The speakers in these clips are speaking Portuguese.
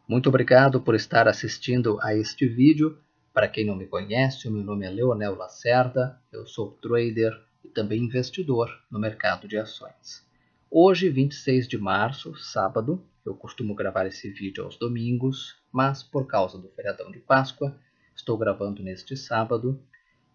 Muito obrigado por estar assistindo a este vídeo. Para quem não me conhece, o meu nome é Leonel Lacerda, eu sou trader e também investidor no mercado de ações. Hoje, 26 de março, sábado, eu costumo gravar esse vídeo aos domingos, mas por causa do feriadão de Páscoa, estou gravando neste sábado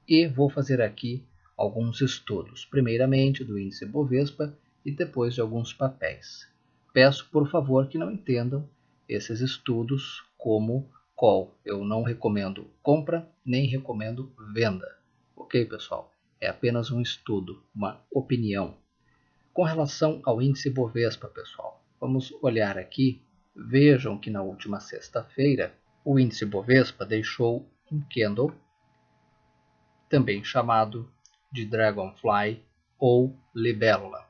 e vou fazer aqui alguns estudos, primeiramente do índice Bovespa e depois de alguns papéis. Peço por favor que não entendam esses estudos como call. Eu não recomendo compra, nem recomendo venda. Ok, pessoal? É apenas um estudo, uma opinião. Com relação ao índice Bovespa, pessoal, vamos olhar aqui. Vejam que na última sexta-feira, o índice Bovespa deixou um candle, também chamado de Dragonfly ou Libélula,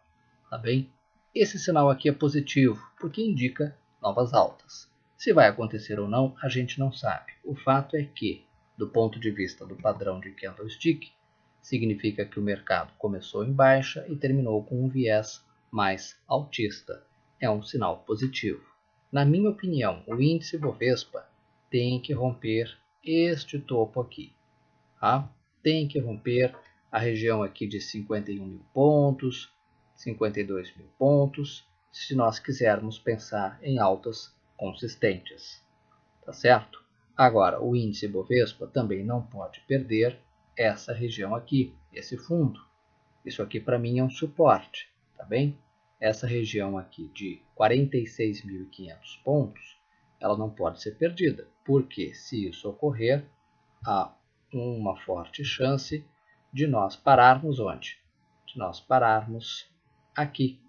tá bem? Esse sinal aqui é positivo, porque indica novas altas. Se vai acontecer ou não, a gente não sabe. O fato é que, do ponto de vista do padrão de candlestick, significa que o mercado começou em baixa e terminou com um viés mais altista. É um sinal positivo. Na minha opinião, o índice Bovespa tem que romper este topo aqui, tá? Tem que romper a região aqui de 51 mil pontos, 52 mil pontos, se nós quisermos pensar em altas consistentes, tá certo? Agora, o índice Bovespa também não pode perder essa região aqui, esse fundo. Isso aqui para mim é um suporte, tá bem? Essa região aqui de 46.500 pontos, ela não pode ser perdida, porque se isso ocorrer, há uma forte chance de nós pararmos onde? De nós pararmos aqui,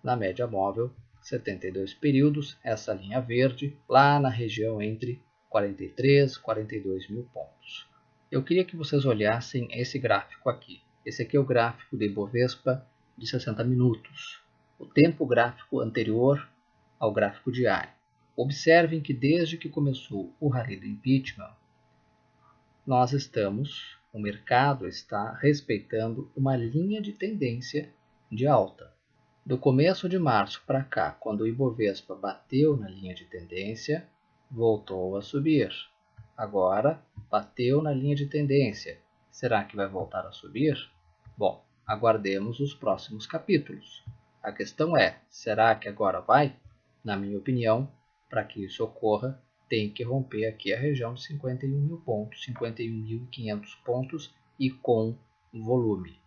na média móvel, 72 períodos, essa linha verde, lá na região entre 43 e 42 mil pontos. Eu queria que vocês olhassem esse gráfico aqui. Esse aqui é o gráfico de Bovespa de 60 minutos. O tempo gráfico anterior ao gráfico diário. Observem que desde que começou o rally do impeachment, o mercado está respeitando uma linha de tendência de alta. Do começo de março para cá, quando o Ibovespa bateu na linha de tendência, voltou a subir. Agora, bateu na linha de tendência. Será que vai voltar a subir? Bom, aguardemos os próximos capítulos. A questão é, será que agora vai? Na minha opinião, para que isso ocorra, tem que romper aqui a região de 51 mil pontos, 51.500 pontos e com volume,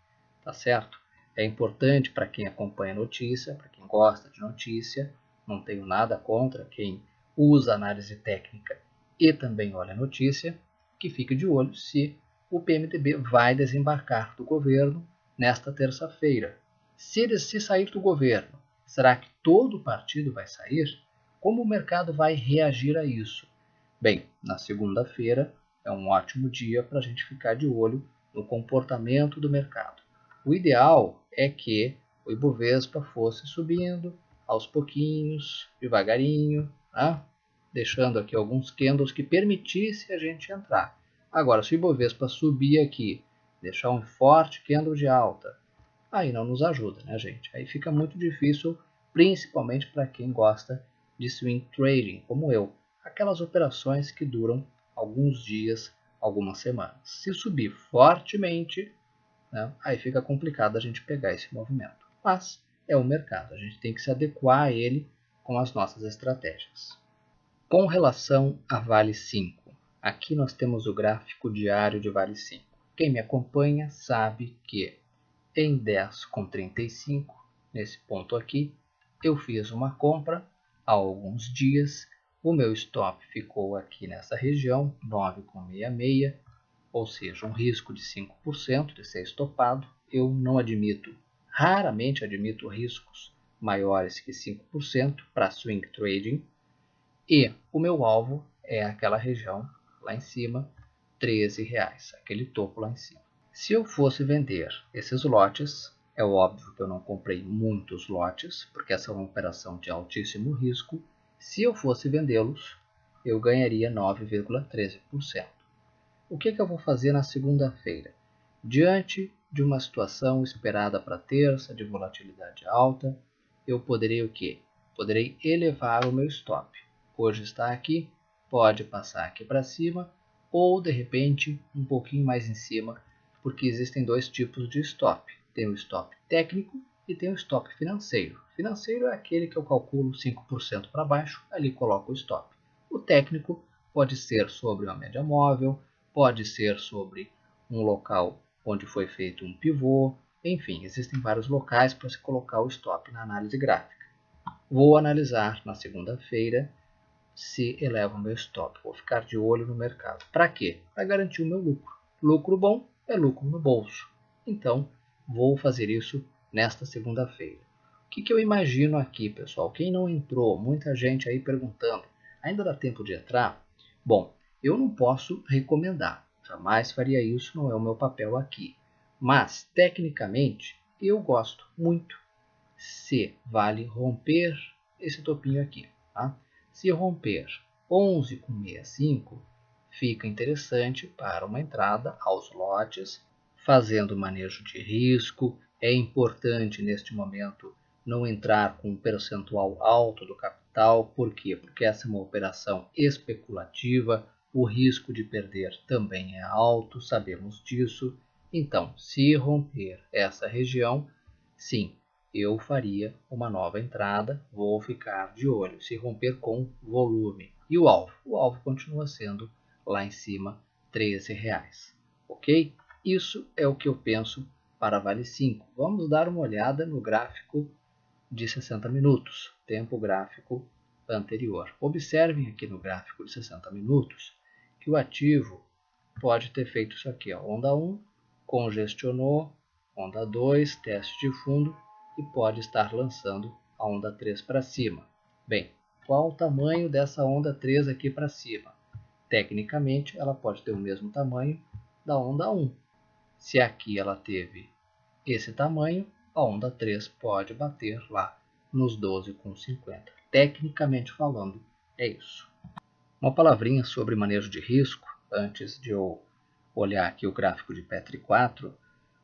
tá certo? É importante para quem acompanha notícia, para quem gosta de notícia, não tenho nada contra quem usa análise técnica e também olha notícia, que fique de olho se o PMDB vai desembarcar do governo nesta terça-feira. Se sair do governo, será que todo o partido vai sair? Como o mercado vai reagir a isso? Bem, na segunda-feira é um ótimo dia para a gente ficar de olho no comportamento do mercado. O ideal é que o Ibovespa fosse subindo aos pouquinhos, devagarinho, tá? Deixando aqui alguns candles que permitisse a gente entrar. Agora, se o Ibovespa subir aqui, deixar um forte candle de alta, aí não nos ajuda, né, gente? Aí fica muito difícil, principalmente para quem gosta de swing trading, como eu. Aquelas operações que duram alguns dias, algumas semanas. Se subir fortemente, né, aí fica complicado a gente pegar esse movimento. Mas é o mercado, a gente tem que se adequar a ele com as nossas estratégias. Com relação a Vale 5, aqui nós temos o gráfico diário de Vale 5. Quem me acompanha sabe que em 10,35, nesse ponto aqui, eu fiz uma compra há alguns dias. O meu stop ficou aqui nessa região, 9,66, ou seja, um risco de 5% de ser estopado. Eu não admito, raramente admito riscos maiores que 5% para swing trading. E o meu alvo é aquela região lá em cima, R$13, aquele topo lá em cima. Se eu fosse vender esses lotes, é óbvio que eu não comprei muitos lotes, porque essa é uma operação de altíssimo risco. Se eu fosse vendê-los, eu ganharia 9,13%. O que eu vou fazer na segunda-feira? Diante de uma situação esperada para terça de volatilidade alta, eu poderei o quê? Poderei elevar o meu stop. hoje está aqui, pode passar aqui para cima, ou de repente um pouquinho mais em cima, porque existem dois tipos de stop. Tem o stop técnico e tem o stop financeiro. Financeiro é aquele que eu calculo 5% para baixo, ali coloco o stop. O técnico pode ser sobre uma média móvel, pode ser sobre um local onde foi feito um pivô, enfim, existem vários locais para se colocar o stop na análise gráfica. Vou analisar na segunda-feira se eleva o meu stop. Vou ficar de olho no mercado. Para quê? Para garantir o meu lucro. Lucro bom é lucro no bolso. Então, vou fazer isso nesta segunda-feira. O que eu imagino aqui, pessoal? Quem não entrou, muita gente aí perguntando, ainda dá tempo de entrar? Bom, eu não posso recomendar. Jamais faria isso, não é o meu papel aqui. Mas, tecnicamente, eu gosto muito se vale romper esse topinho aqui. Tá? Se romper 11,65, fica interessante para uma entrada aos lotes, fazendo manejo de risco. É importante neste momento não entrar com um percentual alto do capital. Por quê? Porque essa é uma operação especulativa, o risco de perder também é alto, sabemos disso. Então, se romper essa região, sim, eu faria uma nova entrada, vou ficar de olho se romper com volume. E o alvo? O alvo continua sendo lá em cima, R$13, ok? Isso é o que eu penso para Vale 5. Vamos dar uma olhada no gráfico de 60 minutos, tempo gráfico anterior. Observem aqui no gráfico de 60 minutos que o ativo pode ter feito isso aqui, ó, onda 1, congestionou, onda 2, teste de fundo, e pode estar lançando a onda 3 para cima. Bem, qual o tamanho dessa onda 3 aqui para cima? Tecnicamente, ela pode ter o mesmo tamanho da onda 1. Se aqui ela teve esse tamanho, a onda 3 pode bater lá nos 12,50. Tecnicamente falando, é isso. Uma palavrinha sobre manejo de risco, antes de eu olhar aqui o gráfico de Petri 4.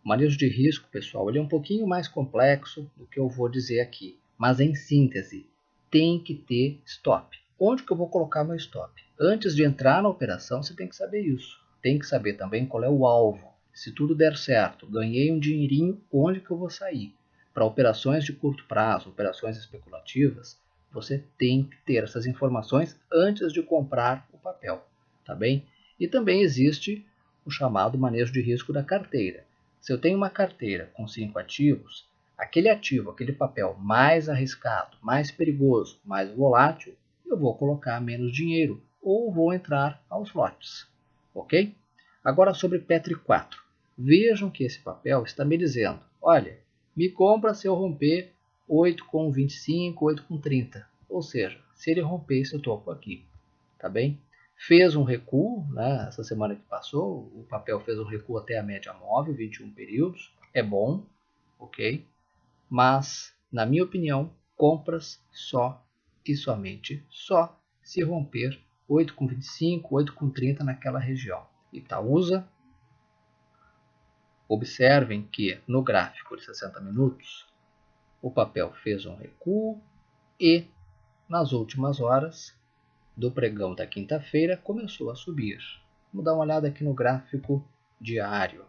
O manejo de risco, pessoal, ele é um pouquinho mais complexo do que eu vou dizer aqui. Mas em síntese, tem que ter stop. Onde que eu vou colocar meu stop? Antes de entrar na operação, você tem que saber isso. Tem que saber também qual é o alvo. Se tudo der certo, ganhei um dinheirinho, onde que eu vou sair? Para operações de curto prazo, operações especulativas, você tem que ter essas informações antes de comprar o papel, tá bem? E também existe o chamado manejo de risco da carteira. Se eu tenho uma carteira com 5 ativos, aquele ativo, aquele papel mais arriscado, mais perigoso, mais volátil, eu vou colocar menos dinheiro ou vou entrar aos lotes, ok? Agora sobre Petri 4. Vejam que esse papel está me dizendo, olha, me compra se eu romper 8,25, 8,30. Ou seja, se ele romper esse topo aqui, tá bem? Fez um recuo, né? Essa semana que passou, o papel fez um recuo até a média móvel, 21 períodos. É bom, ok? Mas, na minha opinião, compras só e somente só se romper 8,25, 8,30 naquela região. Itaúsa, observem que no gráfico de 60 minutos, o papel fez um recuo e, nas últimas horas do pregão da quinta-feira, começou a subir. Vamos dar uma olhada aqui no gráfico diário.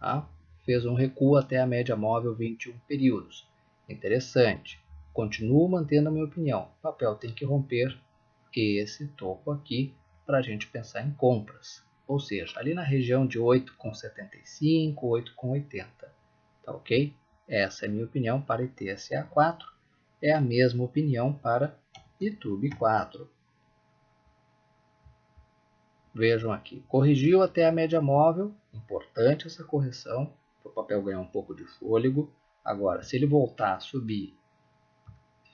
Tá? Fez um recuo até a média móvel 21 períodos. Interessante. Continuo mantendo a minha opinião. O papel tem que romper esse topo aqui para a gente pensar em compras. Ou seja, ali na região de 8,75, 8,80. Tá ok? Essa é a minha opinião para ITSA 4. É a mesma opinião para YouTube 4. Vejam aqui, corrigiu até a média móvel, importante essa correção, para o papel ganhar um pouco de fôlego. Agora, se ele voltar a subir,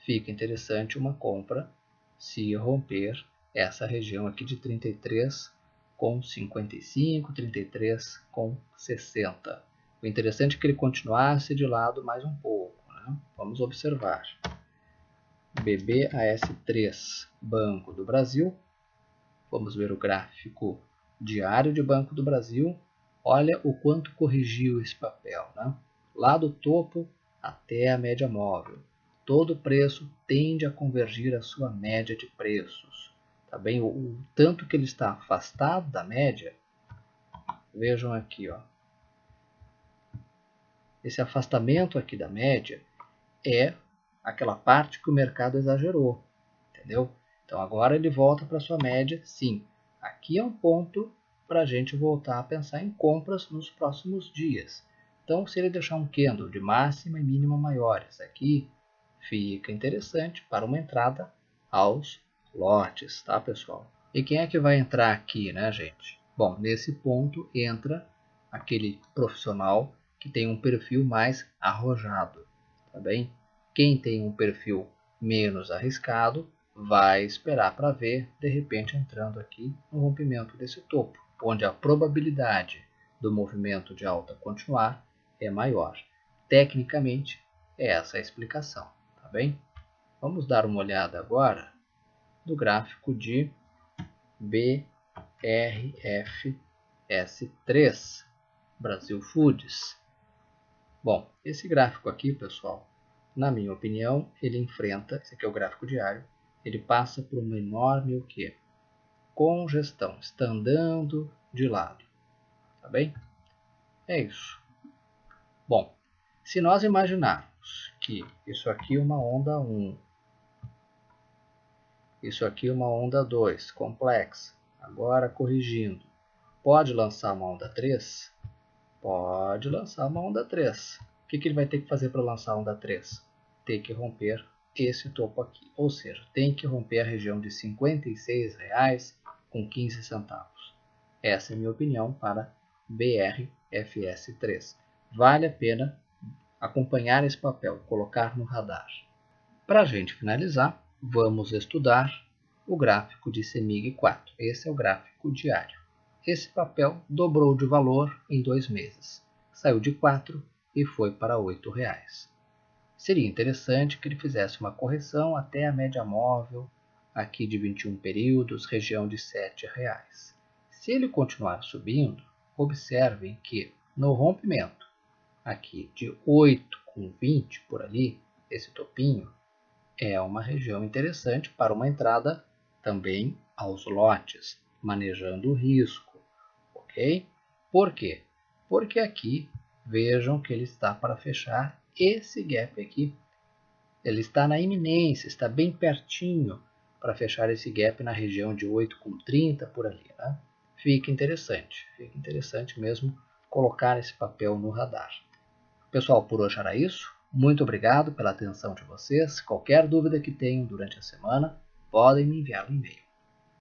fica interessante uma compra se romper essa região aqui de 33,55, 33,60. O interessante é que ele continuasse de lado mais um pouco, né? Vamos observar. BBAS3, Banco do Brasil. Vamos ver o gráfico diário de Banco do Brasil. Olha o quanto corrigiu esse papel, né? Lá do topo até a média móvel. todo preço tende a convergir à sua média de preços. Tá bem? O tanto que ele está afastado da média, vejam aqui, ó. Esse afastamento aqui da média é aquela parte que o mercado exagerou, entendeu? Então agora ele volta para sua média, sim. Aqui é um ponto para a gente voltar a pensar em compras nos próximos dias. Então, se ele deixar um candle de máxima e mínima maiores aqui, fica interessante para uma entrada aos lotes, tá, pessoal? E quem é que vai entrar aqui, né, gente? Bom, nesse ponto entra aquele profissional que tem um perfil mais arrojado, tá bem? Quem tem um perfil menos arriscado vai esperar para ver, de repente entrando aqui no rompimento desse topo, onde a probabilidade do movimento de alta continuar é maior. Tecnicamente, é essa a explicação, tá bem? Vamos dar uma olhada agora no gráfico de BRFS3, Brasil Foods. Bom, esse gráfico aqui, pessoal, na minha opinião, ele enfrenta, esse aqui é o gráfico diário, ele passa por uma enorme o quê? Congestão, está andando de lado, tá bem? É isso. Bom, se nós imaginarmos que isso aqui é uma onda 1, isso aqui é uma onda 2, complexa, agora corrigindo, pode lançar uma onda 3? Pode lançar uma onda 3. O que ele vai ter que fazer para lançar a onda 3? Tem que romper esse topo aqui, ou seja, tem que romper a região de R$ 56,15. Essa é a minha opinião para BRFS3. Vale a pena acompanhar esse papel, colocar no radar. Para a gente finalizar, vamos estudar o gráfico de CEMIG 4. Esse é o gráfico diário. Esse papel dobrou de valor em 2 meses. Saiu de 4 e foi para R$ 8. Seria interessante que ele fizesse uma correção até a média móvel, aqui de 21 períodos, região de R$ 7. Se ele continuar subindo, observem que no rompimento, aqui de 8,20 por ali, esse topinho, é uma região interessante para uma entrada também aos lotes, manejando o risco, ok? Por quê? Porque aqui, vejam que ele está para fechar esse gap aqui. Ele está na iminência, está bem pertinho para fechar esse gap na região de 8,30 por ali, né? Fica interessante mesmo colocar esse papel no radar. Pessoal, por hoje era isso. Muito obrigado pela atenção de vocês. Qualquer dúvida que tenham durante a semana, podem me enviar um e-mail.